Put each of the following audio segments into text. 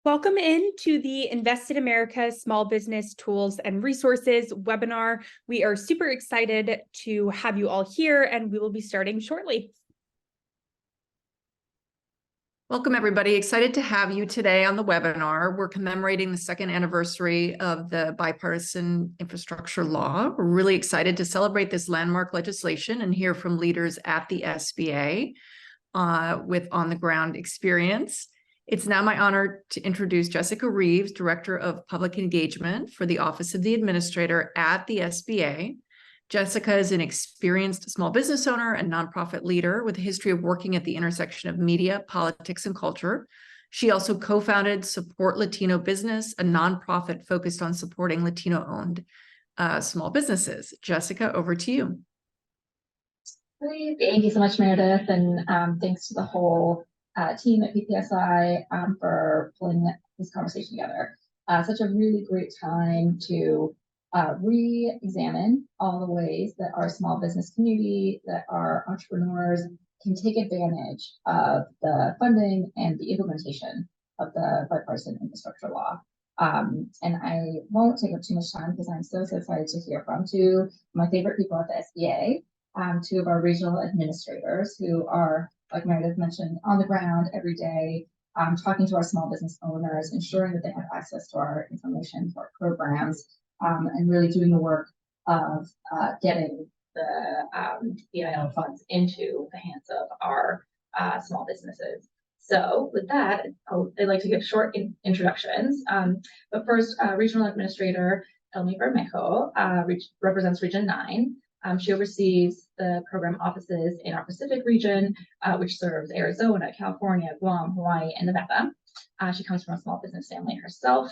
Welcome into the Invest in America Small Business Tools and Resources webinar. We are super excited to have you all here, and we will be starting shortly. Welcome, everybody. Excited to have you today on the webinar. We're commemorating the second anniversary of the Bipartisan Infrastructure Law. We're really excited to celebrate this landmark legislation and hear from leaders at the SBA with on-the-ground experience. It's now my honor to introduce Jessica Reeves, Director of Public Engagement for the Office of the Administrator at the SBA. Jessica is an experienced small business owner and nonprofit leader with a history of working at the intersection of media, politics, and culture. She also co-founded Support Latino Business, a nonprofit focused on supporting Latino-owned small businesses. Jessica, over to you. Great. Thank you so much, Meredith, and thanks to the whole team at PPSI for pulling this conversation together. Such a really great time to re-examine all the ways that our small business community, that our entrepreneurs can take advantage of the funding and the implementation of the Bipartisan Infrastructure Law. And I won't take up too much time because I'm so excited to hear from two of my favorite people at the SBA, two of our regional administrators who are, like Meredith mentioned, on the ground every day, talking to our small business owners, ensuring that they have access to our information, to our programs, and really doing the work of getting the BIL funds into the hands of our small businesses. So with that, I'd like to give short introductions. But first, Regional Administrator Elmi Bermejo represents Region 9. She oversees the program offices in our Pacific region, which serves Arizona, California, Guam, Hawaii, and Nevada. She comes from a small business family herself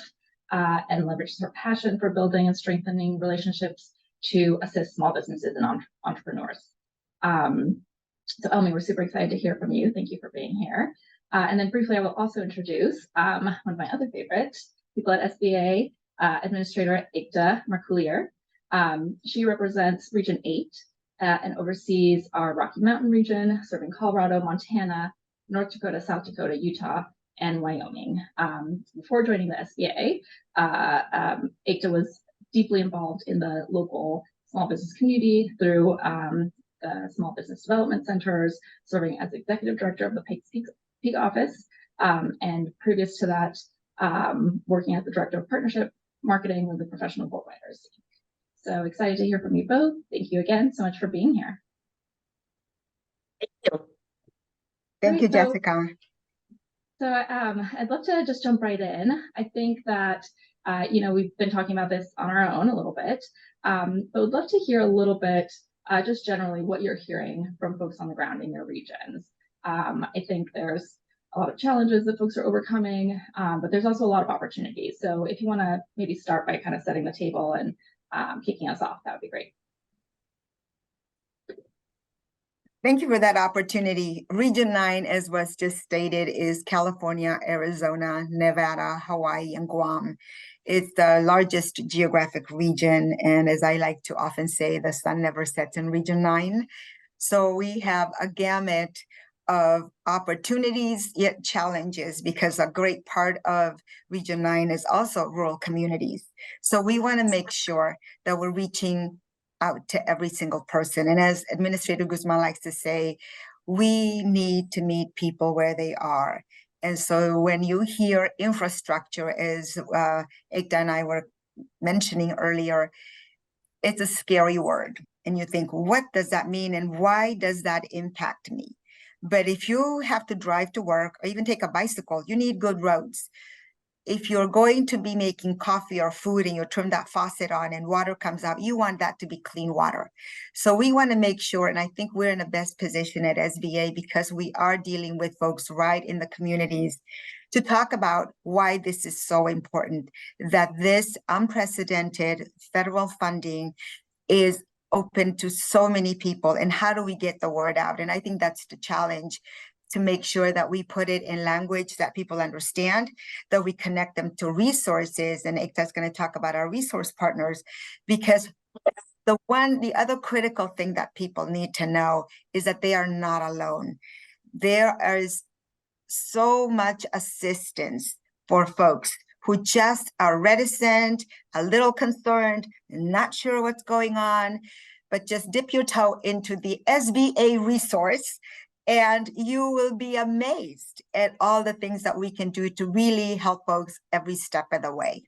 and leverages her passion for building and strengthening relationships to assist small businesses and entrepreneurs. So Elmi, we're super excited to hear from you. Thank you for being here. And then briefly, I will also introduce one of my other favorite people at SBA, Administrator Ekta Markulier. She represents Region 8 and oversees our Rocky Mountain region, serving Colorado, Montana, North Dakota, South Dakota, Utah, and Wyoming. Before joining the SBA, Ekta was deeply involved in the local small business community through the Small Business Development Centers, serving as Executive Director of the Pikes Peak office, and previous to that, working as the Director of Partnership Marketing with the Professional Board Writers. So excited to hear from you both. Thank you again so much for being here. Thank you. Thank you, Jessica. So I'd love to just jump right in. I think that, we've been talking about this on our own a little bit, but would love to hear a little bit, just generally what you're hearing from folks on the ground in your regions. I think there's a lot of challenges that folks are overcoming, but there's also a lot of opportunities. So if you want to maybe start by kind of setting the table and kicking us off, that would be great. Thank you for that opportunity. Region 9, as was just stated, is California, Arizona, Nevada, Hawaii, and Guam. It's the largest geographic region, and as I like to often say, the sun never sets in Region 9. So we have a gamut of opportunities, yet challenges, because a great part of Region 9 is also rural communities. So we want to make sure that we're reaching out to every single person. And as Administrator Guzman likes to say, we need to meet people where they are. And so when you hear infrastructure, as Ekta and I were mentioning earlier, it's a scary word. And you think, what does that mean? And why does that impact me? But if you have to drive to work or even take a bicycle, you need good roads. If you're going to be making coffee or food and you turn that faucet on and water comes out, you want that to be clean water. So we want to make sure, and I think we're in the best position at SBA because we are dealing with folks right in the communities to talk about why this is so important, that this unprecedented federal funding is open to so many people, and how do we get the word out? And I think that's the challenge, to make sure that we put it in language that people understand, that we connect them to resources. And Ekta's going to talk about our resource partners, because the other critical thing that people need to know is that they are not alone. There is so much assistance for folks who just are reticent, a little concerned, not sure what's going on, but just dip your toe into the SBA resource and you will be amazed at all the things that we can do to really help folks every step of the way.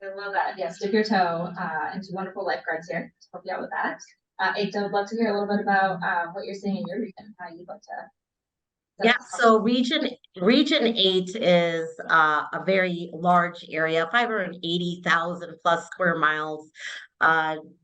I love that. Yes, dip your toe into wonderful lifeguards here to help you out with that. Ekta, would love to hear a little bit about what you're seeing in your region, how you'd like to. Yeah, so region 8 is a very large area, 580,000 plus square miles,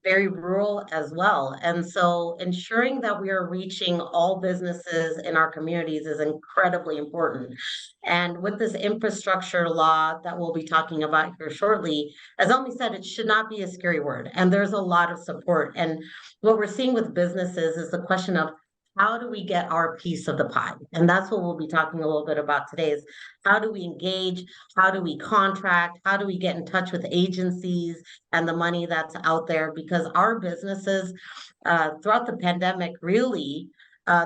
very rural as well. And so ensuring that we are reaching all businesses in our communities is incredibly important. And with this infrastructure law that we'll be talking about here shortly, as Elmi said, it should not be a scary word. And there's a lot of support. And what we're seeing with businesses is the question of, how do we get our piece of the pie? And that's what we'll be talking a little bit about today is how do we engage? How do we contract? How do we get in touch with agencies and the money that's out there? Because our businesses throughout the pandemic really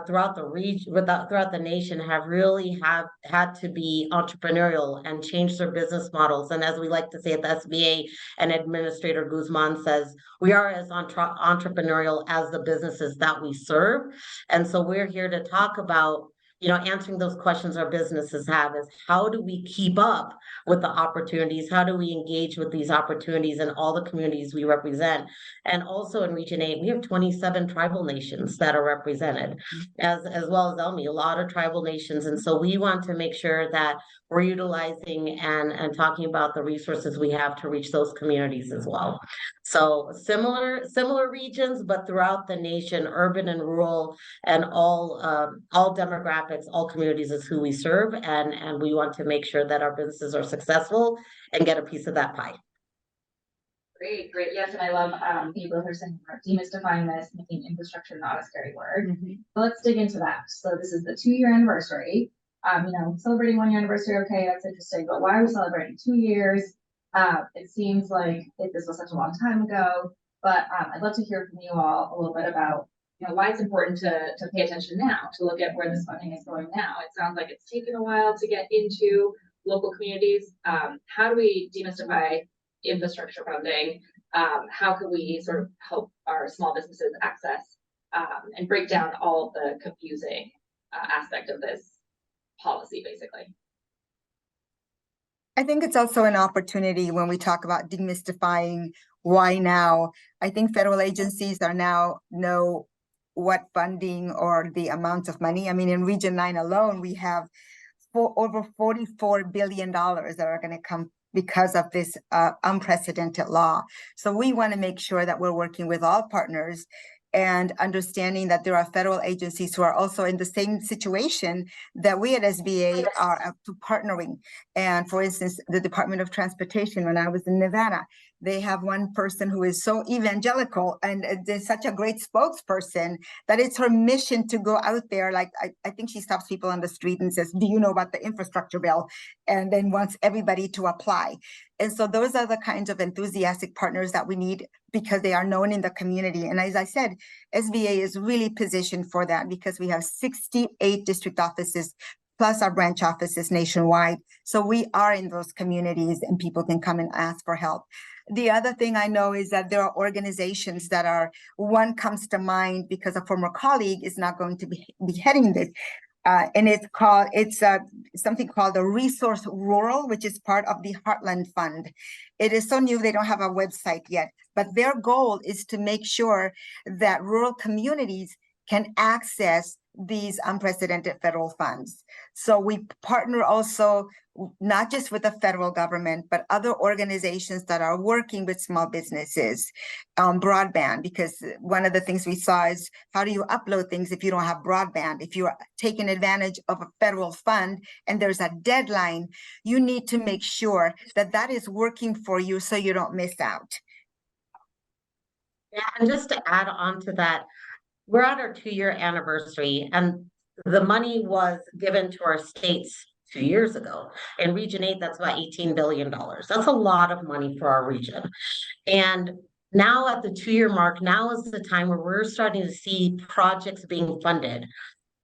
throughout the region, throughout the nation, have really had to be entrepreneurial and change their business models. And as we like to say at the SBA, and Administrator Guzman says, we are as entrepreneurial as the businesses that we serve. And so we're here to talk about, answering those questions our businesses have is how do we keep up with the opportunities? How do we engage with these opportunities in all the communities we represent? And also in Region 8, we have 27 tribal nations that are represented, as well as Elmi, a lot of tribal nations. And so we want to make sure that we're utilizing and talking about the resources we have to reach those communities as well. So similar regions, but throughout the nation, urban and rural, and all demographics, all communities is who we serve, and we want to make sure that our businesses are successful and get a piece of that pie. Great. Yes, and I love you both are saying demystifying this, making infrastructure not a scary word. So let's dig into that. So this is the 2-year anniversary. Celebrating 1-year anniversary, okay, that's interesting, but why are we celebrating 2 years? It seems like this was such a long time ago, but I'd love to hear from you all a little bit about why it's important to pay attention now, to look at where this funding is going now. It sounds like it's taken a while to get into local communities. How do we demystify infrastructure funding? How can we sort of help our small businesses access and break down all of the confusing aspect of this policy, basically? I think it's also an opportunity when we talk about demystifying why now. I think federal agencies are now know what funding or the amounts of money. I mean, in Region 9 alone, we have over $44 billion that are going to come because of this unprecedented law. So we want to make sure that we're working with all partners and understanding that there are federal agencies who are also in the same situation that we at SBA are up to partnering. And for instance, the Department of Transportation, when I was in Nevada, they have one person who is so evangelical and is such a great spokesperson that it's her mission to go out there. Like, I think she stops people on the street and says, do you know about the infrastructure bill? And then wants everybody to apply. And so those are the kinds of enthusiastic partners that we need because they are known in the community. And as I said, SBA is really positioned for that because we have 68 district offices plus our branch offices nationwide. So we are in those communities and people can come and ask for help. The other thing I know is that there are organizations that are, one comes to mind because a former colleague is not going to be heading this. And it's something called the Resource Rural, which is part of the Heartland Fund. It is so new, they don't have a website yet, but their goal is to make sure that rural communities can access these unprecedented federal funds. So we partner also not just with the federal government, but other organizations that are working with small businesses, broadband, because one of the things we saw is how do you upload things if you don't have broadband? If you are taking advantage of a federal fund and there's a deadline, you need to make sure that that is working for you so you don't miss out. Yeah, and just to add on to that, we're at our 2-year anniversary, and the money was given to our states 2 years ago. In Region 8, that's about $18 billion. That's a lot of money for our region. And now at the 2-year mark, now is the time where we're starting to see projects being funded.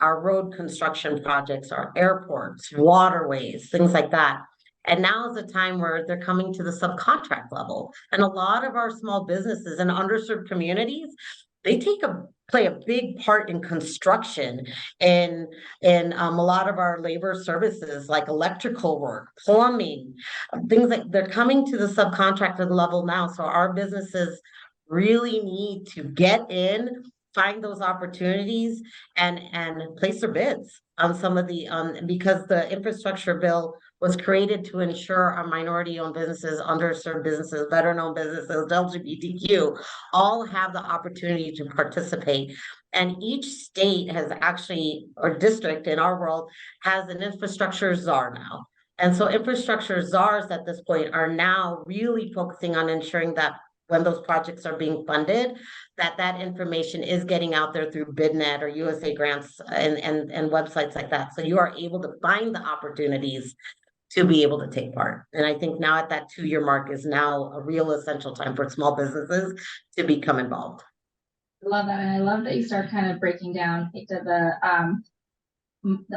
Our road construction projects, our airports, waterways, things like that. And now is the time where they're coming to the subcontract level. And a lot of our small businesses in underserved communities, they play a big part in construction and a lot of our labor services like electrical work, plumbing, things like they're coming to the subcontractor level now. So our businesses really need to get in, find those opportunities and place their bids on some of the because the infrastructure bill was created to ensure our minority-owned businesses, underserved businesses, veteran-owned businesses, LGBTQ, all have the opportunity to participate. And each state has actually, or district in our world, has an infrastructure czar now. And so infrastructure czars at this point are now really focusing on ensuring that when those projects are being funded, that information is getting out there through BidNet or USA Grants and websites like that. So you are able to find the opportunities to be able to take part. And I think now at that 2-year mark is now a real essential time for small businesses to become involved. I love that. And I love that you start kind of breaking down into the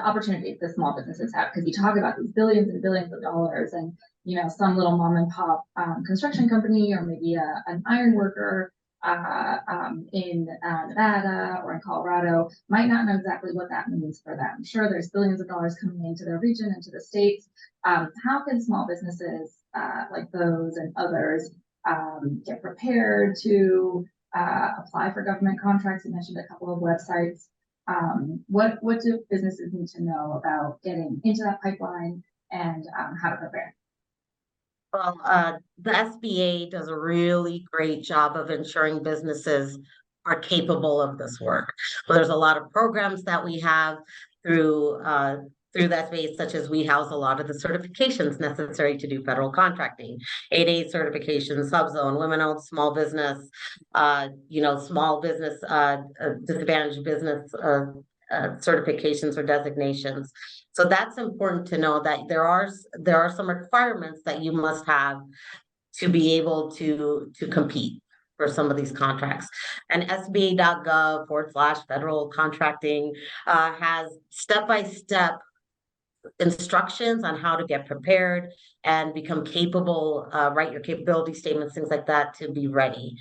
opportunities that small businesses have, because you talk about these billions and billions of dollars, and some little mom and pop construction company, or maybe an iron worker in Nevada or in Colorado might not know exactly what that means for them. Sure, there's billions of dollars coming into their region, into the states. How can small businesses like those and others get prepared to apply for government contracts? You mentioned a couple of websites. What do businesses need to know about getting into that pipeline and how to prepare? Well, the SBA does a really great job of ensuring businesses are capable of this work. Well, there's a lot of programs that we have through the SBA, such as we house a lot of the certifications necessary to do federal contracting, 8A certification, subzone, women-owned small business, small business, disadvantaged business certifications or designations. So that's important to know that there are some requirements that you must have to be able to compete for some of these contracts. And SBA.gov/federal contracting has step-by-step instructions on how to get prepared and become capable, write your capability statements, things like that, to be ready.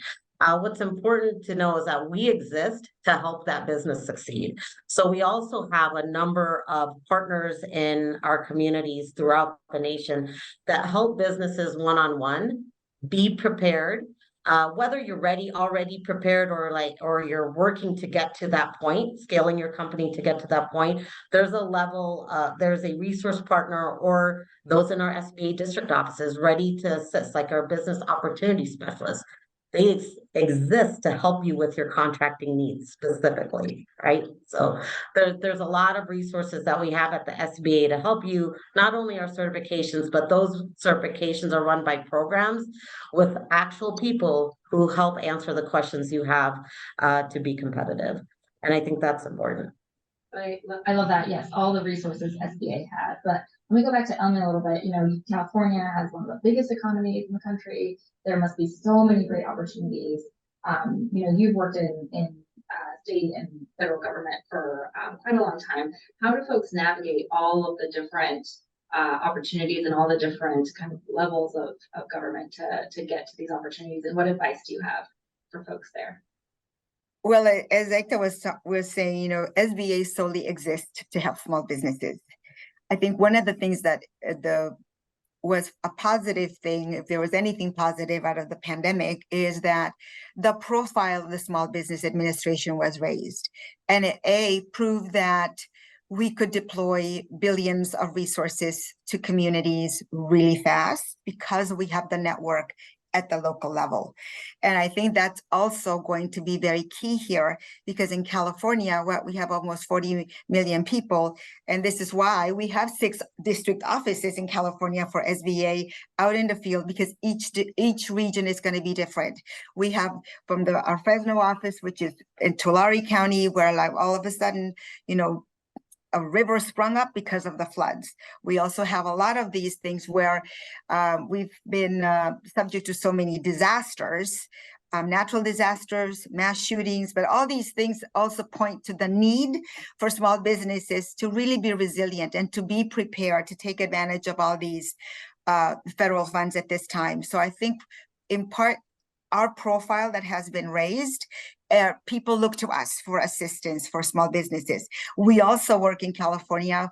What's important to know is that we exist to help that business succeed. So we also have a number of partners in our communities throughout the nation that help businesses one-on-one be prepared. Whether you're already prepared, or you're working to get to that point, scaling your company to get to that point, there's a resource partner or those in our SBA district offices ready to assist, like our business opportunity specialists. They exist to help you with your contracting needs specifically, right? So there's a lot of resources that we have at the SBA to help you, not only our certifications, but those certifications are run by programs with actual people who help answer the questions you have to be competitive. And I think that's important. I love that. Yes, all the resources SBA has. But let me go back to Elmi a little bit. California has one of the biggest economies in the country. There must be so many great opportunities. You've worked in state and federal government for quite a long time. How do folks navigate all of the different opportunities and all the different kind of levels of government to get to these opportunities? And what advice do you have for folks there? Well, as Ekta was saying, SBA solely exists to help small businesses. I think one of the things that was a positive thing, if there was anything positive out of the pandemic, is that the profile of the Small Business Administration was raised. And it proved that we could deploy billions of resources to communities really fast because we have the network at the local level. And I think that's also going to be very key here, because in California, we have almost 40 million people. And this is why we have 6 district offices in California for SBA out in the field, because each region is going to be different. We have from our Fresno office, which is in Tulare County, where like all of a sudden, a river sprung up because of the floods. We also have a lot of these things where we've been subject to so many disasters, natural disasters, mass shootings, but all these things also point to the need for small businesses to really be resilient and to be prepared to take advantage of all these federal funds at this time. So I think in part, our profile that has been raised, people look to us for assistance for small businesses. We also work in California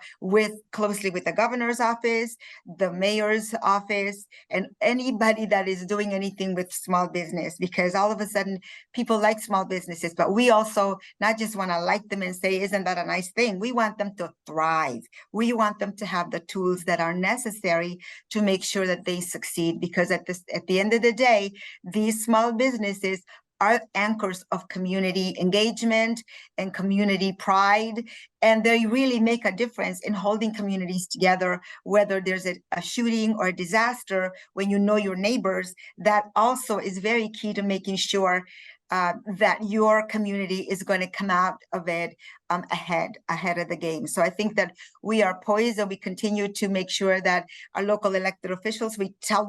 closely with the governor's office, the mayor's office, and anybody that is doing anything with small business, because all of a sudden people like small businesses, but we also not just want to like them and say, isn't that a nice thing? We want them to thrive. We want them to have the tools that are necessary to make sure that they succeed, because at the end of the day, these small businesses are anchors of community engagement and community pride, and they really make a difference in holding communities together, whether there's a shooting or a disaster. When you know your neighbors, that also is very key to making sure that your community is going to come out of it ahead of the game. So I think that we are poised, and we continue to make sure that our local elected officials, we tell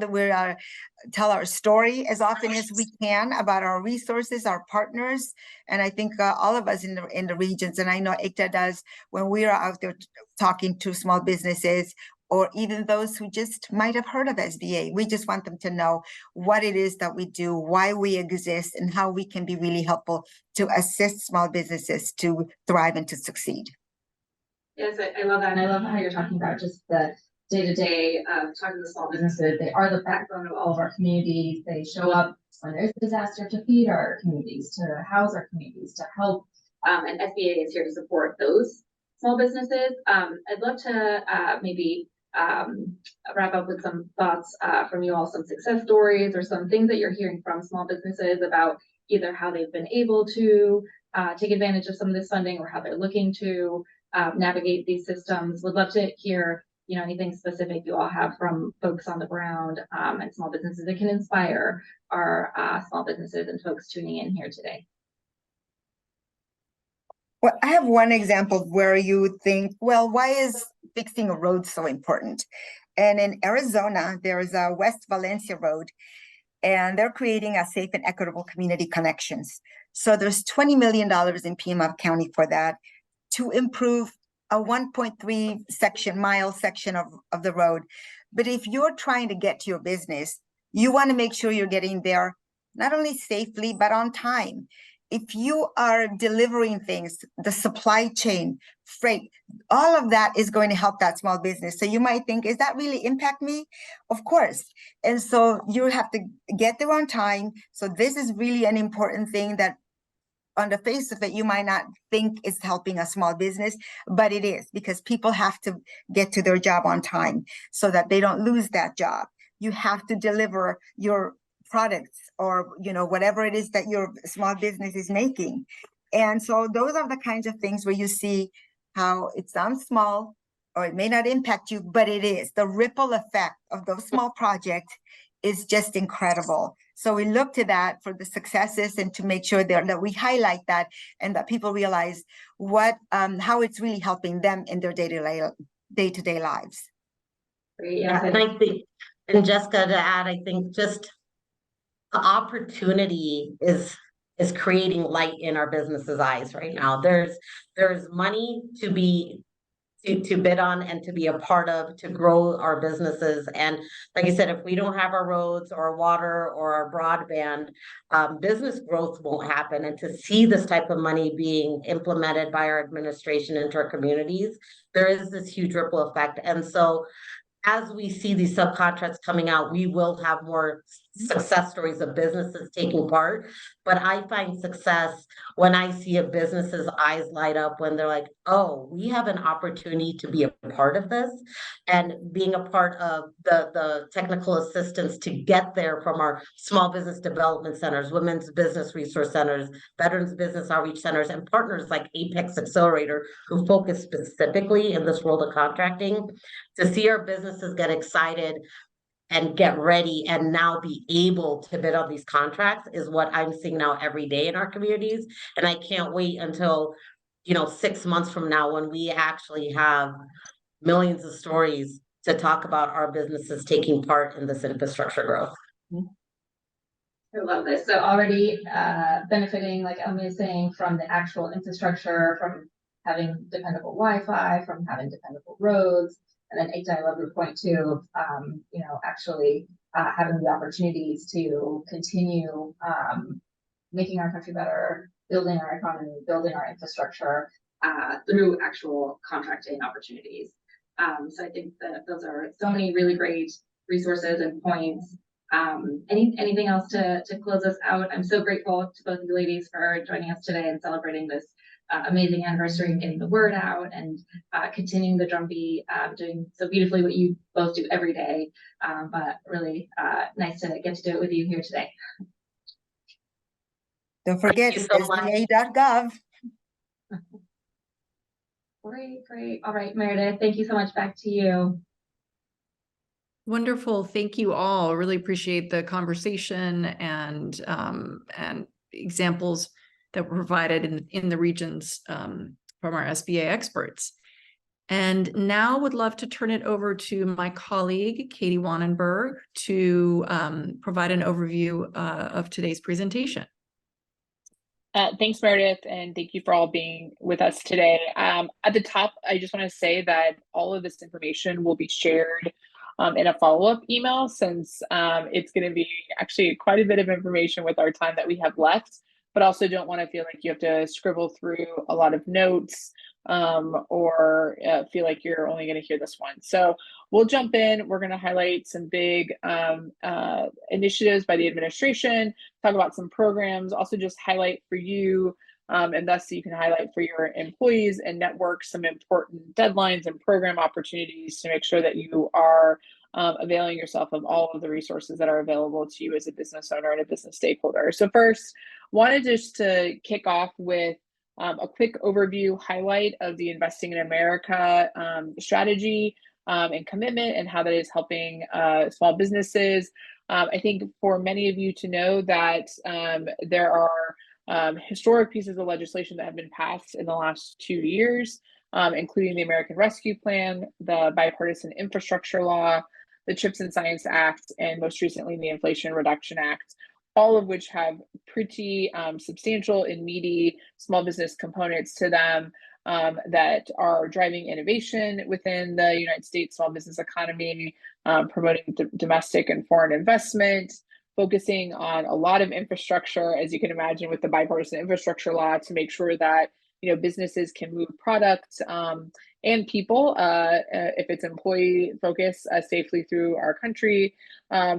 our story as often as we can about our resources, our partners, and I think all of us in the regions, and I know ICTA does, when we are out there talking to small businesses, or even those who just might have heard of SBA. We just want them to know what it is that we do, why we exist, and how we can be really helpful to assist small businesses to thrive and to succeed. Yes, I love that. And I love how you're talking about just the day-to-day talking to small businesses. They are the backbone of all of our communities. They show up when there's a disaster to feed our communities, to house our communities, to help. And SBA is here to support those small businesses. I'd love to maybe wrap up with some thoughts from you all, some success stories or some things that you're hearing from small businesses about either how they've been able to take advantage of some of this funding, or how they're looking to navigate these systems. Would love to hear, anything specific you all have from folks on the ground and small businesses that can inspire our small businesses and folks tuning in here today. Well, I have one example where you think, well, why is fixing a road so important? And in Arizona, there is a West Valencia Road, and they're creating a safe and equitable community connections. So there's $20 million in Piedmont County for that, to improve a 1.3 mile section of the road. But if you're trying to get to your business, you want to make sure you're getting there not only safely, but on time. If you are delivering things, the supply chain, freight, all of that is going to help that small business. So you might think, is that really impact me? Of course. And so you have to get there on time. So this is really an important thing that on the face of it, you might not think is helping a small business, but it is, because people have to get to their job on time so that they don't lose that job. You have to deliver your products, or whatever it is that your small business is making. And so those are the kinds of things where you see how it sounds small, or it may not impact you, but it is. The ripple effect of those small projects is just incredible. So we look to that for the successes, and to make sure that we highlight that, and that people realize how it's really helping them in their day-to-day lives. Great. Yeah, and I think, and Jessica, to add, I think just the opportunity is creating light in our businesses' eyes right now. There's money to bid on and to be a part of, to grow our businesses. And like I said, if we don't have our roads or our water or our broadband, business growth won't happen. And to see this type of money being implemented by our administration into our communities, there is this huge ripple effect. And so as we see these subcontracts coming out, we will have more success stories of businesses taking part. But I find success when I see a business's eyes light up when they're like, oh, we have an opportunity to be a part of this, and being a part of the technical assistance to get there from our small business development centers, women's business resource centers, veterans business outreach centers, and partners like Apex Accelerator, who focus specifically in this world of contracting. To see our businesses get excited and get ready and now be able to bid on these contracts is what I'm seeing now every day in our communities. And I can't wait until 6 months from now, when we actually have millions of stories to talk about our businesses taking part in this infrastructure growth. I love this. So already benefiting, like Elmi is saying, from the actual infrastructure, from having dependable Wi-Fi, from having dependable roads, And then Ekta, I love your point too, actually having the opportunities to continue making our country better, building our economy, building our infrastructure through actual contracting opportunities. So I think that those are so many really great resources and points. Anything else to close us out? I'm so grateful to both of you ladies for joining us today and celebrating this amazing anniversary and getting the word out and continuing the drumbeat, doing so beautifully what you both do every day. But really nice to get to do it with you here today. Don't forget, you so much. SBA.gov. Great. All right, Meredith, thank you so much. Back to you. Wonderful. Thank you all. Really appreciate the conversation and examples that were provided in the regions from our SBA experts. And now would love to turn it over to my colleague, Katie Wannenberg, to provide an overview of today's presentation. Thanks, Meredith, and thank you for all being with us today. At the top, I just want to say that all of this information will be shared in a follow-up email, since it's going to be actually quite a bit of information with our time that we have left, but also don't want to feel like you have to scribble through a lot of notes or feel like you're only going to hear this one. So we'll jump in. We're going to highlight some big initiatives by the administration, talk about some programs, also just highlight for you, and thus you can highlight for your employees and network some important deadlines and program opportunities to make sure that you are availing yourself of all of the resources that are available to you as a business owner and a business stakeholder. So first, wanted just to kick off with a quick overview highlight of the Investing in America strategy and commitment and how that is helping small businesses. I think for many of you to know that there are historic pieces of legislation that have been passed in the last 2 years, including the American Rescue Plan, the Bipartisan Infrastructure Law, the CHIPS and Science Act, and most recently the Inflation Reduction Act, all of which have pretty substantial and meaty small business components to them that are driving innovation within the United States small business economy, promoting domestic and foreign investment, focusing on a lot of infrastructure, as you can imagine, with the Bipartisan Infrastructure Law, to make sure that businesses can move products and people, if it's employee focused, safely through our country,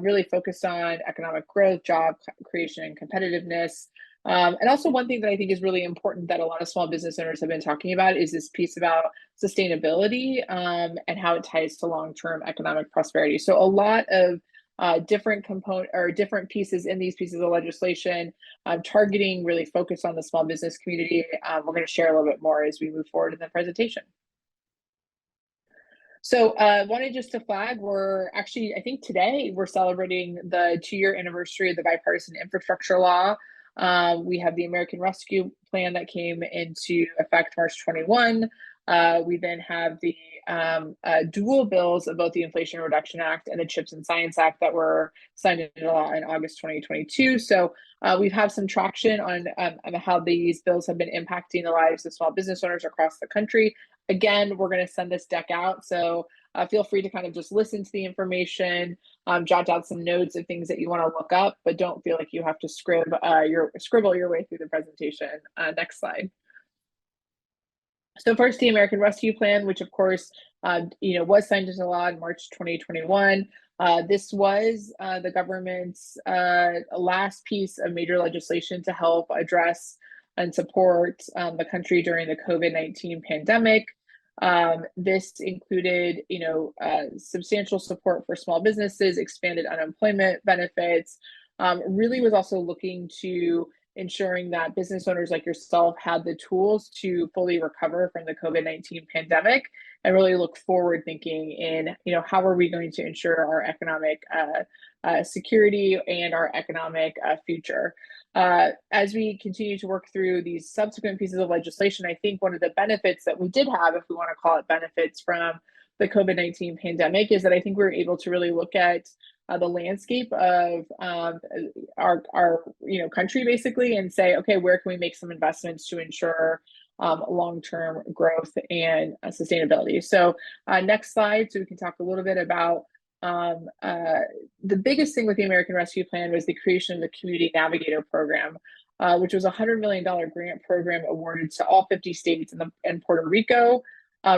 really focused on economic growth, job creation, and competitiveness. And also one thing that I think is really important that a lot of small business owners have been talking about is this piece about sustainability and how it ties to long-term economic prosperity. So a lot of different different pieces in these pieces of legislation targeting really focus on the small business community. We're going to share a little bit more as we move forward in the presentation. So wanted just to flag, we're actually, I think today we're celebrating the 2-year anniversary of the Bipartisan Infrastructure Law. We have the American Rescue Plan that came into effect March 21. We then have the dual bills of both the Inflation Reduction Act and the CHIPS and Science Act that were signed into law in August 2022. So we've had some traction on how these bills have been impacting the lives of small business owners across the country. Again, we're going to send this deck out, so feel free to kind of just listen to the information, jot down some notes of things that you want to look up, but don't feel like you have to scribble your way through the presentation. Next slide. So first, the American Rescue Plan, which of course, was signed into law in March 2021. This was the government's last piece of major legislation to help address and support the country during the COVID-19 pandemic. This included, substantial support for small businesses, expanded unemployment benefits, really was also looking to ensuring that business owners like yourself had the tools to fully recover from the COVID-19 pandemic and really look forward thinking in, how are we going to ensure our economic security and our economic future. As we continue to work through these subsequent pieces of legislation, I think one of the benefits that we did have, if we want to call it benefits from the COVID-19 pandemic, is that I think we were able to really look at the landscape of our country basically and say, okay, where can we make some investments to ensure long-term growth and sustainability. So next slide, so we can talk a little bit about the biggest thing with the American Rescue Plan was the creation of the Community Navigator Program, which was a $100 million grant program awarded to all 50 states and Puerto Rico,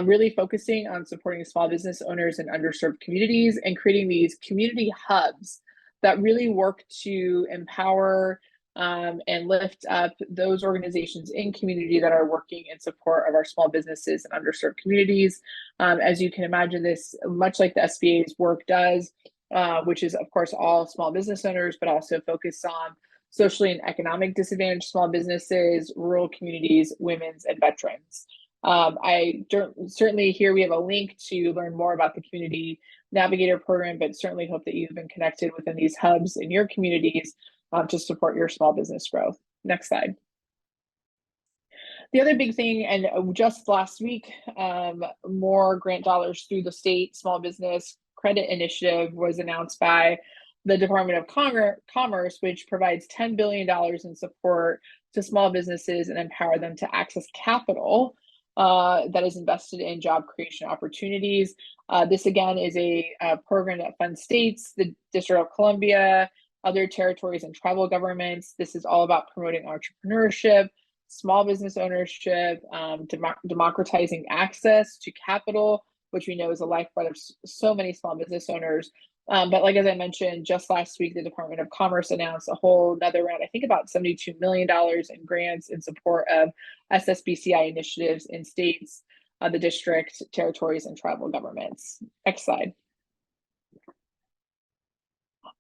really focusing on supporting small business owners in underserved communities and creating these community hubs that really work to empower and lift up those organizations in community that are working in support of our small businesses and underserved communities. As you can imagine, this, much like the SBA's work does, which is of course all small business owners, but also focused on socially and economic disadvantaged small businesses, rural communities, women's, and veterans. Certainly here we have a link to learn more about the Community Navigator Program, but certainly hope that you've been connected within these hubs in your communities to support your small business growth. Next slide. The other big thing, and just last week, more grant dollars through the state small business credit initiative was announced by the Department of Commerce, which provides $10 billion in support to small businesses and empower them to access capital that is invested in job creation opportunities. This again is a program that funds states, the District of Columbia, other territories and tribal governments. This is all about promoting entrepreneurship, small business ownership, democratizing access to capital, which we know is a lifeblood of so many small business owners. But like, as I mentioned, just last week, the Department of Commerce announced a whole another round, I think about $72 million in grants in support of SSBCI initiatives in states, the district, territories, and tribal governments. Next slide.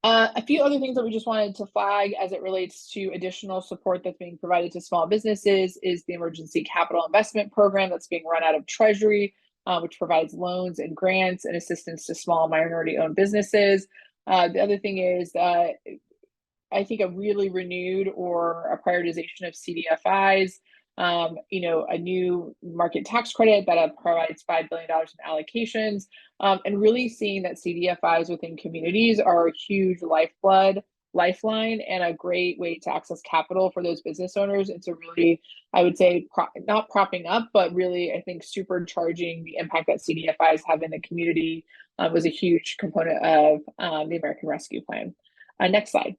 A few other things that we just wanted to flag as it relates to additional support that's being provided to small businesses is the Emergency Capital Investment Program that's being run out of Treasury, which provides loans and grants and assistance to small minority-owned businesses. The other thing is I think a really renewed or a prioritization of CDFIs, a new market tax credit that provides $5 billion in allocations, and really seeing that CDFIs within communities are a huge lifeline, and a great way to access capital for those business owners. It's a really, I would say, not propping up, but really, I think, supercharging the impact that CDFIs have in the community was a huge component of the American Rescue Plan. Next slide.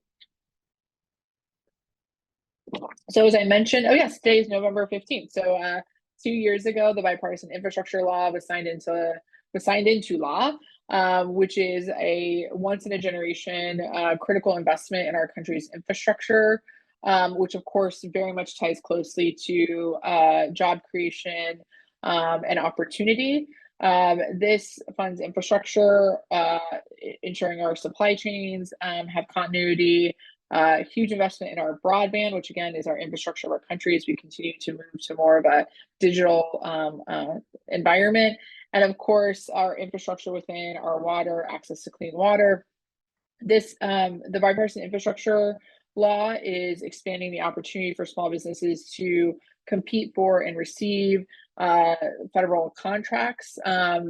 So as I mentioned, oh yes, today is November 15th. So 2 years ago, the Bipartisan Infrastructure Law was signed into law, which is a once-in-a-generation critical investment in our country's infrastructure, which of course very much ties closely to job creation and opportunity. This funds infrastructure, ensuring our supply chains have continuity, huge investment in our broadband, which again is our infrastructure of our country as we continue to move to more of a digital environment. And of course, our infrastructure within our water, access to clean water. The Bipartisan Infrastructure Law is expanding the opportunity for small businesses to compete for and receive federal contracts,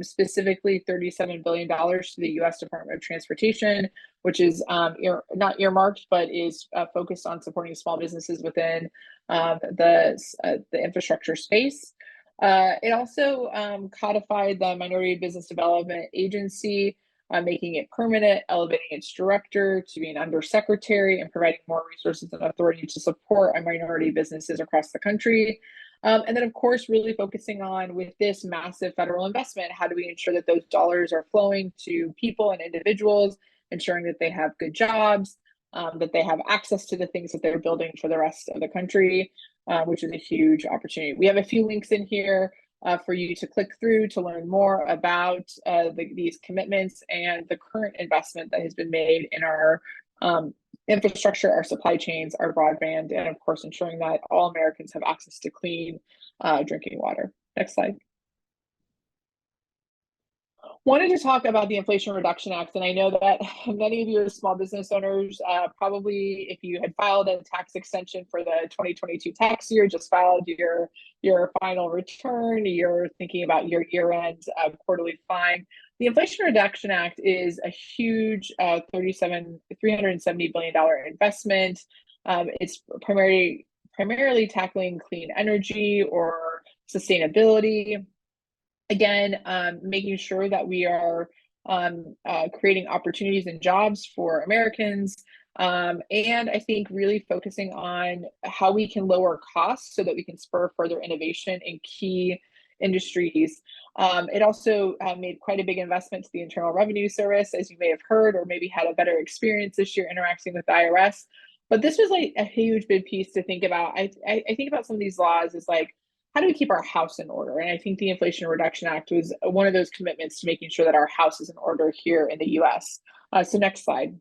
specifically $37 billion to the U.S. Department of Transportation, which is not earmarked, but is focused on supporting small businesses within the infrastructure space. It also codified the Minority Business Development Agency, making it permanent, elevating its director to be an undersecretary, and providing more resources and authority to support minority businesses across the country. And then, of course, really focusing on, with this massive federal investment, how do we ensure that those dollars are flowing to people and individuals, ensuring that they have good jobs, that they have access to the things that they're building for the rest of the country, which is a huge opportunity. We have a few links in here for you to click through to learn more about these commitments and the current investment that has been made in our infrastructure, our supply chains, our broadband, and of course, ensuring that all Americans have access to clean drinking water. Next slide. Wanted to talk about the Inflation Reduction Act, and I know that many of you are small business owners, probably if you had filed a tax extension for the 2022 tax year, just filed your final return, you're thinking about your year-end quarterly filing. The Inflation Reduction Act is a huge $370 billion investment. It's primarily tackling clean energy or sustainability. Again, making sure that we are creating opportunities and jobs for Americans. And I think really focusing on how we can lower costs so that we can spur further innovation in key industries. It also made quite a big investment to the Internal Revenue Service, as you may have heard, or maybe had a better experience this year interacting with the IRS. But this was like a huge big piece to think about. I think about some of these laws as like, how do we keep our house in order? And I think the Inflation Reduction Act was one of those commitments to making sure that our house is in order here in the US. So next slide.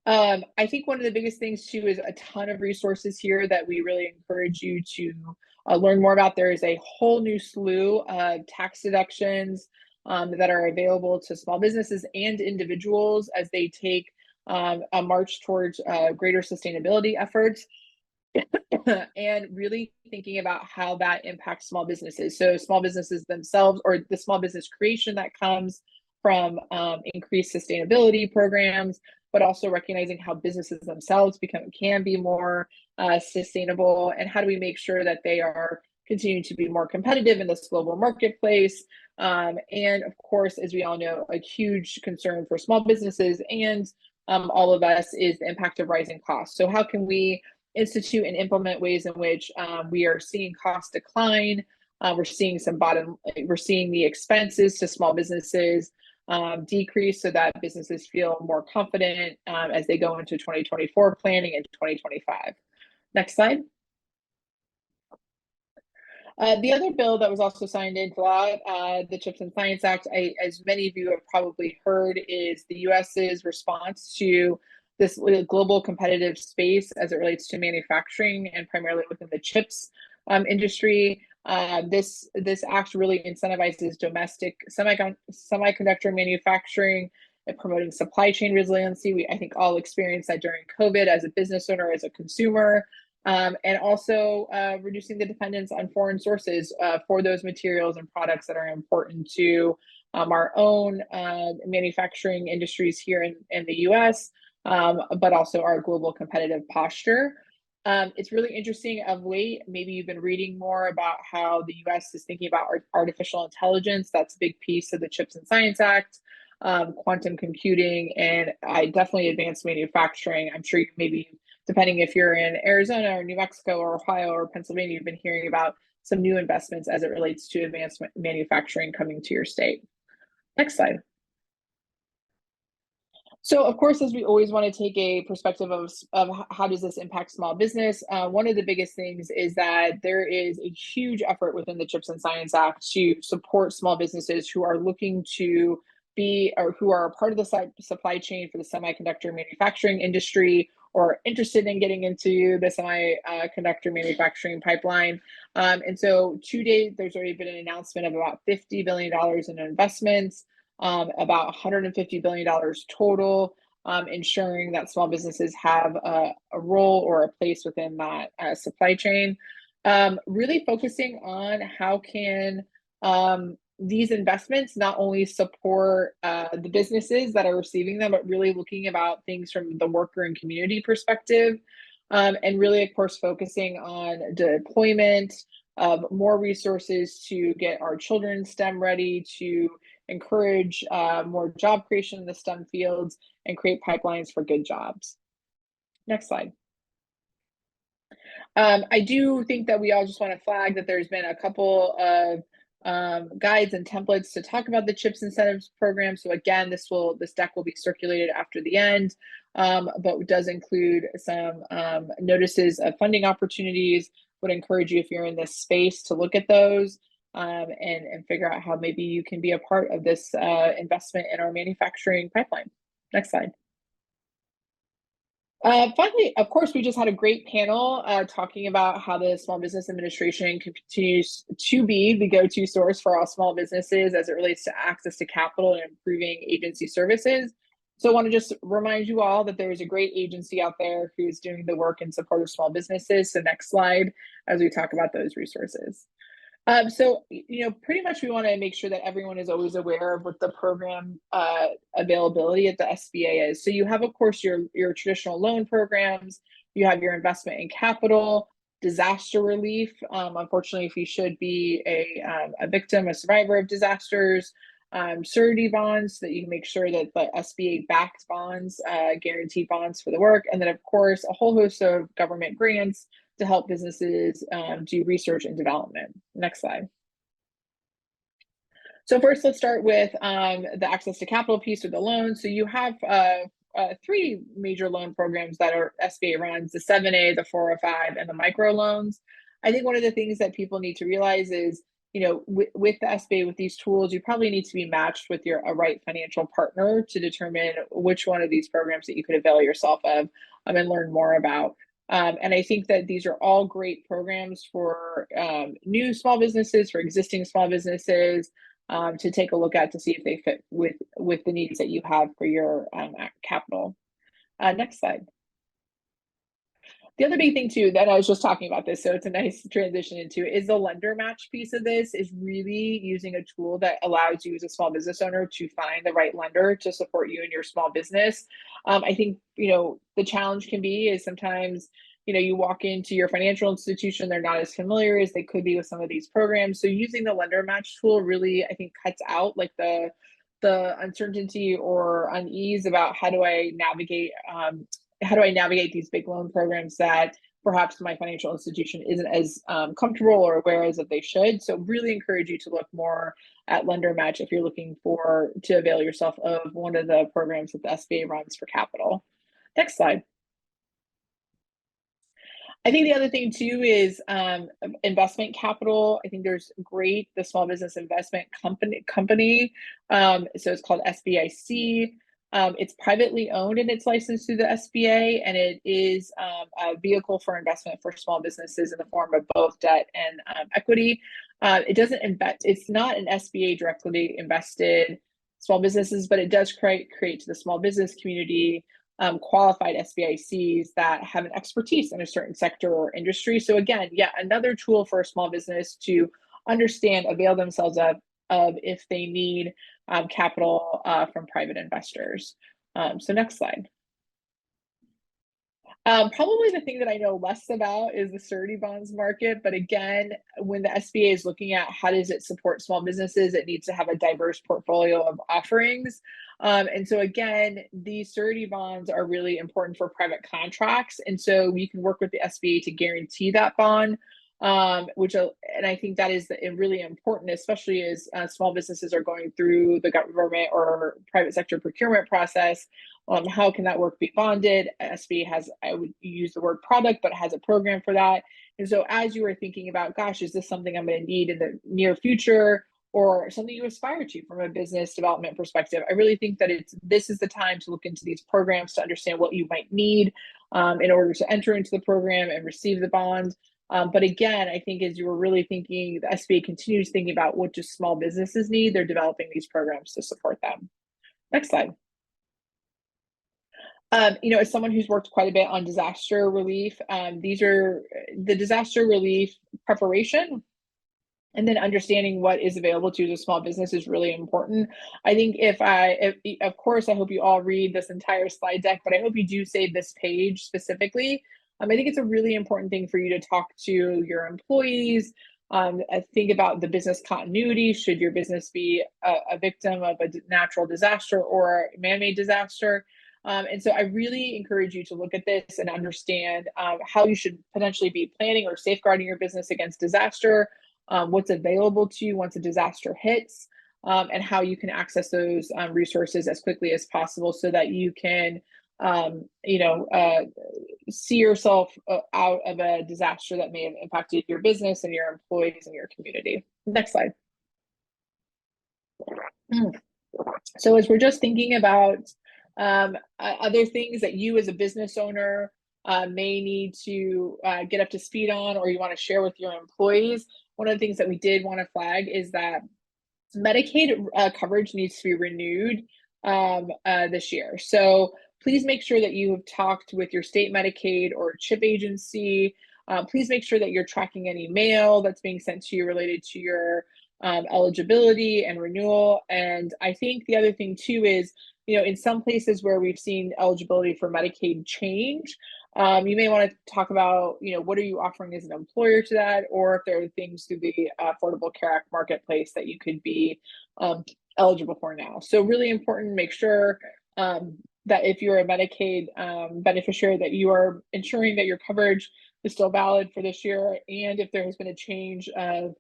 I think one of the biggest things too is a ton of resources here that we really encourage you to learn more about. There is a whole new slew of tax deductions that are available to small businesses and individuals as they take a march towards greater sustainability efforts. And really thinking about how that impacts small businesses. So small businesses themselves, or the small business creation that comes from increased sustainability programs, but also recognizing how businesses themselves can be more sustainable, and how do we make sure that they are continuing to be more competitive in this global marketplace. And of course, as we all know, a huge concern for small businesses and all of us is the impact of rising costs. So how can we institute and implement ways in which we are seeing costs decline? We're seeing the expenses to small businesses decrease so that businesses feel more confident as they go into 2024 planning and 2025. Next slide. The other bill that was also signed into law, the CHIPS and Science Act, as many of you have probably heard, is the US's response to this global competitive space as it relates to manufacturing, and primarily within the chips industry. This act really incentivizes domestic semiconductor manufacturing and promoting supply chain resiliency. I think all experienced that during COVID as a business owner, as a consumer, and also reducing the dependence on foreign sources for those materials and products that are important to our own manufacturing industries here in the US. But also our global competitive posture. It's really interesting of late, maybe you've been reading more about how the US is thinking about artificial intelligence. That's a big piece of the CHIPS and Science Act, quantum computing, and definitely advanced manufacturing. I'm sure you maybe, depending if you're in Arizona or New Mexico or Ohio or Pennsylvania, you've been hearing about some new investments as it relates to advanced manufacturing coming to your state. Next slide. So of course, as we always want to take a perspective of how does this impact small business, one of the biggest things is that there is a huge effort within the CHIPS and Science Act to support small businesses who are looking to be, or who are a part of the supply chain for the semiconductor manufacturing industry, or interested in getting into the semiconductor manufacturing pipeline. And so to date, there's already been an announcement of about $50 billion in investments. About $150 billion total, ensuring that small businesses have a role or a place within that supply chain. Really focusing on how can these investments not only support the businesses that are receiving them, but really looking about things from the worker and community perspective. And really, of course, focusing on deployment of more resources to get our children STEM ready, to encourage more job creation in the STEM fields, and create pipelines for good jobs. Next slide. I do think that we all just want to flag that there's been a couple of guides and templates to talk about the CHIPS incentives program. So again, this deck will be circulated after the end, but it does include some notices of funding opportunities. Would encourage you, if you're in this space, to look at those and figure out how maybe you can be a part of this investment in our manufacturing pipeline. Next slide. Finally, of course, we just had a great panel talking about how the Small Business Administration continues to be the go-to source for all small businesses as it relates to access to capital and improving agency services. So I want to just remind you all that there's a great agency out there who's doing the work in support of small businesses. So next slide, as we talk about those resources. So, pretty much we want to make sure that everyone is always aware of what the program availability at the SBA is. So you have, of course, your traditional loan programs, you have your investment in capital, disaster relief. Unfortunately, if you should be a victim, a survivor of disasters, surety bonds so that you can make sure that the SBA backed bonds, guaranteed bonds for the work. And then of course, a whole host of government grants to help businesses do research and development. Next slide. So first, let's start with the access to capital piece or the loan. So you have three major loan programs that are SBA runs: the 7A, the 405, and the micro loans. I think one of the things that people need to realize is, you know, with the SBA, with these tools, you probably need to be matched with a right financial partner to determine which one of these programs that you could avail yourself of and learn more about. And I think that these are all great programs for new small businesses, for existing small businesses, to take a look at to see if they fit with the needs that you have for your capital. Next slide. The other big thing too, that I was just talking about this, so it's a nice transition into, is the lender match piece of this is really using a tool that allows you as a small business owner to find the right lender to support you in your small business. I think, you know, the challenge can be is sometimes, you know, you walk into your financial institution, they're not as familiar as they could be with some of these programs. So using the lender match tool really, I think, cuts out like the uncertainty or unease about how do I navigate these big loan programs that perhaps my financial institution isn't as comfortable or aware as that they should. So really encourage you to look more at lender match if you're looking to avail yourself of one of the programs that the SBA runs for capital. Next slide. I think the other thing too is investment capital. I think there's the Small Business Investment Company. So it's called SBIC. It's privately owned and it's licensed through the SBA, and it is a vehicle for investment for small businesses in the form of both debt and equity. It doesn't invest, it's not an SBA directly invested small businesses, but it does create to the small business community qualified SBICs that have an expertise in a certain sector or industry. So again, yet another tool for a small business to understand, avail themselves of if they need capital from private investors. So next slide. Probably the thing that I know less about is the surety bonds market. But again, when the SBA is looking at how does it support small businesses, it needs to have a diverse portfolio of offerings. And so again, these surety bonds are really important for private contracts. And so you can work with the SBA to guarantee that bond, and I think that is really important, especially as small businesses are going through the government or private sector procurement process. How can that work be bonded? SBA has, I would use the word product, but has a program for that. And so as you are thinking about, gosh, is this something I'm going to need in the near future, or something you aspire to from a business development perspective, I really think that this is the time to look into these programs to understand what you might need in order to enter into the program and receive the bond. But again, I think as you were really thinking, the SBA continues thinking about what do small businesses need, they're developing these programs to support them. Next slide. You know, as someone who's worked quite a bit on disaster relief, these are the disaster relief preparation, and then understanding what is available to you as a small business is really important. I think of course, I hope you all read this entire slide deck, but I hope you do save this page specifically. I think it's a really important thing for you to talk to your employees. Think about the business continuity. Should your business be a victim of a natural disaster or a man-made disaster? And so I really encourage you to look at this and understand how you should potentially be planning or safeguarding your business against disaster, what's available to you once a disaster hits, and how you can access those resources as quickly as possible so that you can see yourself out of a disaster that may have impacted your business and your employees and your community. Next slide. So as we're just thinking about other things that you as a business owner may need to get up to speed on, or you want to share with your employees, one of the things that we did want to flag is that Medicaid coverage needs to be renewed this year. So please make sure that you have talked with your state Medicaid or CHIP agency. Please make sure that you're tracking any mail that's being sent to you related to your eligibility and renewal. And I think the other thing too is, you know, in some places where we've seen eligibility for Medicaid change, You may want to talk about, what are you offering as an employer to that, or if there are things through the Affordable Care Act marketplace that you could be eligible for now. So really important, make sure that if you're a Medicaid beneficiary, that you are ensuring that your coverage is still valid for this year. And if there has been a change of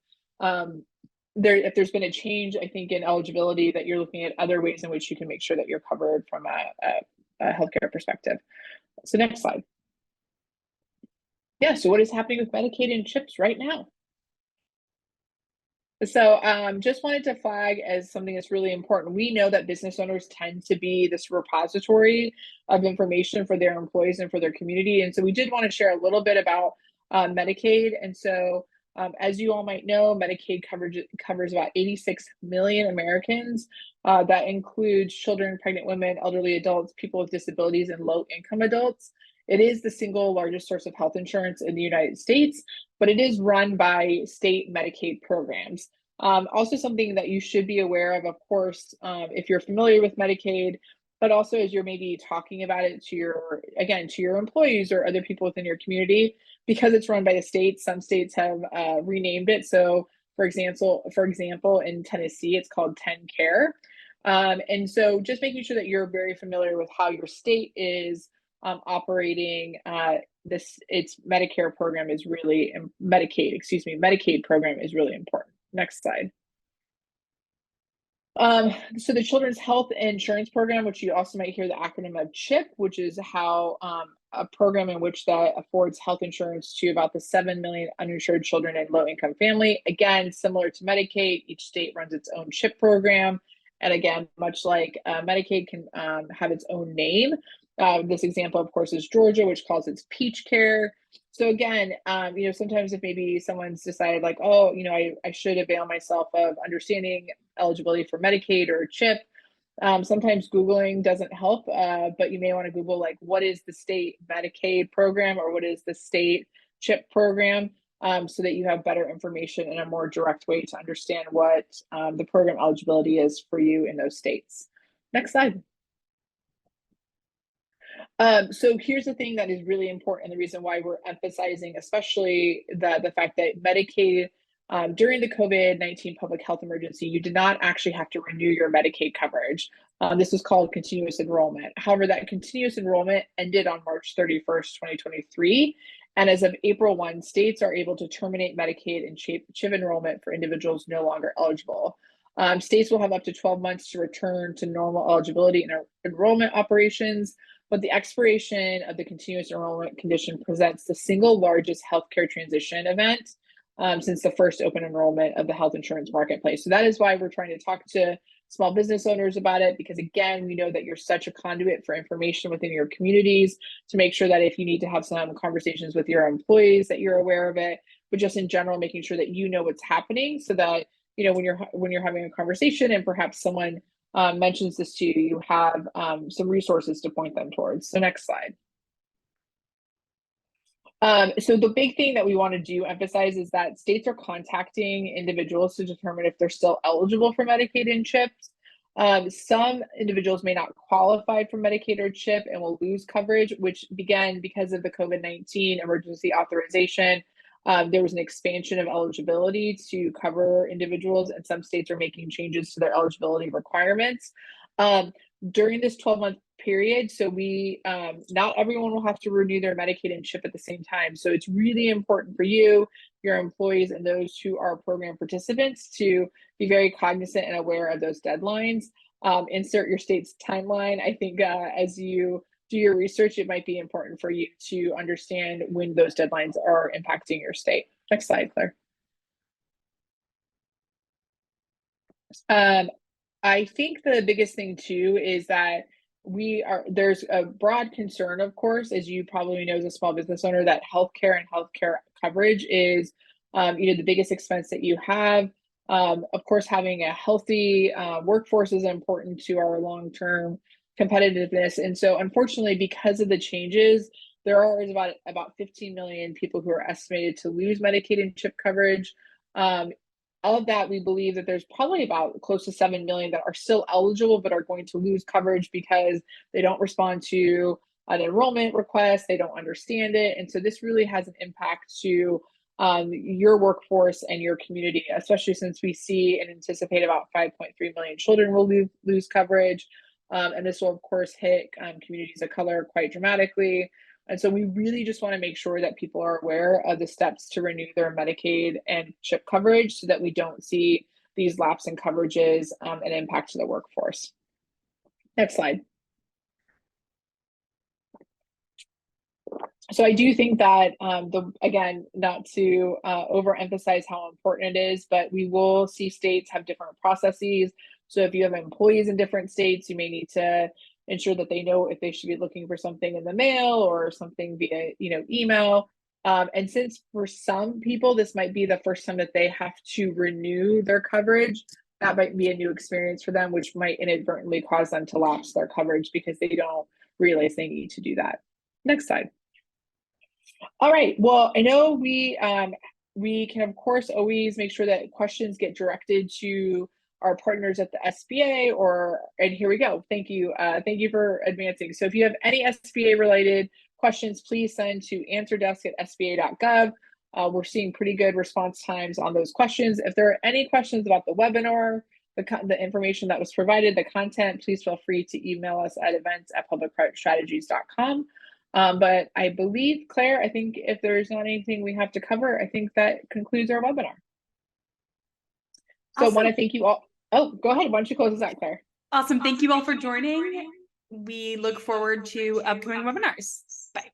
if there's been a change, I think, in eligibility, that you're looking at other ways in which you can make sure that you're covered from a healthcare perspective. So next slide. Yeah, so what is happening with Medicaid and CHIPs right now? So just wanted to flag as something that's really important. We know that business owners tend to be this repository of information for their employees and for their community. And so we did want to share a little bit about Medicaid. And so as you all might know, Medicaid covers about 86 million Americans. That includes children, pregnant women, elderly adults, people with disabilities, and low-income adults. It is the single largest source of health insurance in the United States, but it is run by state Medicaid programs. Also something that you should be aware of course, if you're familiar with Medicaid, but also as you're maybe talking about it to your employees or other people within your community, because it's run by the states. Some states have renamed it. So for example, in Tennessee, it's called 10 Care. And so just making sure that you're very familiar with how your state is operating its Medicare program is really Medicaid program is really important. Next slide. So the Children's Health Insurance Program, which you also might hear the acronym of CHIP, which is how a program in which that affords health insurance to about the 7 million uninsured children in low-income family. Again, similar to Medicaid, each state runs its own CHIP program. And again, much like Medicaid can have its own name. This example, of course, is Georgia, which calls it Peach Care. So again, sometimes if maybe someone's decided like, oh, I should avail myself of understanding eligibility for Medicaid or CHIP. Sometimes Googling doesn't help, but you may want to Google like, what is the state Medicaid program or what is the state CHIP program, so that you have better information and a more direct way to understand what the program eligibility is for you in those states. Next slide. So here's the thing that is really important, and the reason why we're emphasizing especially the fact that Medicaid, during the COVID-19 public health emergency, you did not actually have to renew your Medicaid coverage. This is called continuous enrollment. However, that continuous enrollment ended on March 31st, 2023. And as of April 1, states are able to terminate Medicaid and CHIP enrollment for individuals no longer eligible. States will have up to 12 months to return to normal eligibility and enrollment operations. But the expiration of the continuous enrollment condition presents the single largest healthcare transition event since the first open enrollment of the health insurance marketplace. So that is why we're trying to talk to small business owners about it, because again, we know that you're such a conduit for information within your communities, to make sure that if you need to have some conversations with your employees, that you're aware of it, but just in general, making sure that you know what's happening, so that when you're having a conversation and perhaps someone mentions this to you, you have some resources to point them towards. So next slide. So the big thing that we want to emphasize is that states are contacting individuals to determine if they're still eligible for Medicaid and CHIPs. Some individuals may not qualify for Medicaid or CHIP and will lose coverage, which began because of the COVID-19 emergency authorization. There was an expansion of eligibility to cover individuals, and some states are making changes to their eligibility requirements. During this 12-month period, so not everyone will have to renew their Medicaid and CHIP at the same time. So it's really important for you, your employees, and those who are program participants to be very cognizant and aware of those deadlines. Insert your state's timeline. I think as you do your research, it might be important for you to understand when those deadlines are impacting your state. Next slide, Claire. I think the biggest thing too is that there's a broad concern, of course, as you probably know as a small business owner, that healthcare and healthcare coverage is the biggest expense that you have. Of course, having a healthy workforce is important to our long-term competitiveness. And so unfortunately, because of the changes, there are about 15 million people who are estimated to lose Medicaid and CHIP coverage. Of that, we believe that there's probably about close to 7 million that are still eligible but are going to lose coverage because they don't respond to an enrollment request, they don't understand it. And so this really has an impact to your workforce and your community, especially since we see and anticipate about 5.3 million children will lose coverage. And this will, of course, hit communities of color quite dramatically. And so we really just want to make sure that people are aware of the steps to renew their Medicaid and CHIP coverage so that we don't see these lapse in coverages and impact to the workforce. Next slide. So I do think that, again, not to overemphasize how important it is, but we will see states have different processes. So if you have employees in different states, you may need to ensure that they know if they should be looking for something in the mail or something via, email. And since for some people, this might be the first time that they have to renew their coverage, that might be a new experience for them, which might inadvertently cause them to lapse their coverage because they don't realize they need to do that. Next slide. All right, well, I know we can, of course, always make sure that questions get directed to our partners at the SBA and here we go. Thank you. Thank you for advancing. So if you have any SBA related questions, please send to answerdesk@sba.gov. We're seeing pretty good response times on those questions. If there are any questions about the webinar, the information that was provided, the content, please feel free to email us at events@publicprivatestrategies.com. But I believe, Claire, I think if there's not anything we have to cover, I think that concludes our webinar. So I want to thank you all. Oh, go ahead. Why don't you close us out, Claire? Awesome. Thank you all for joining. We look forward to upcoming webinars. Bye.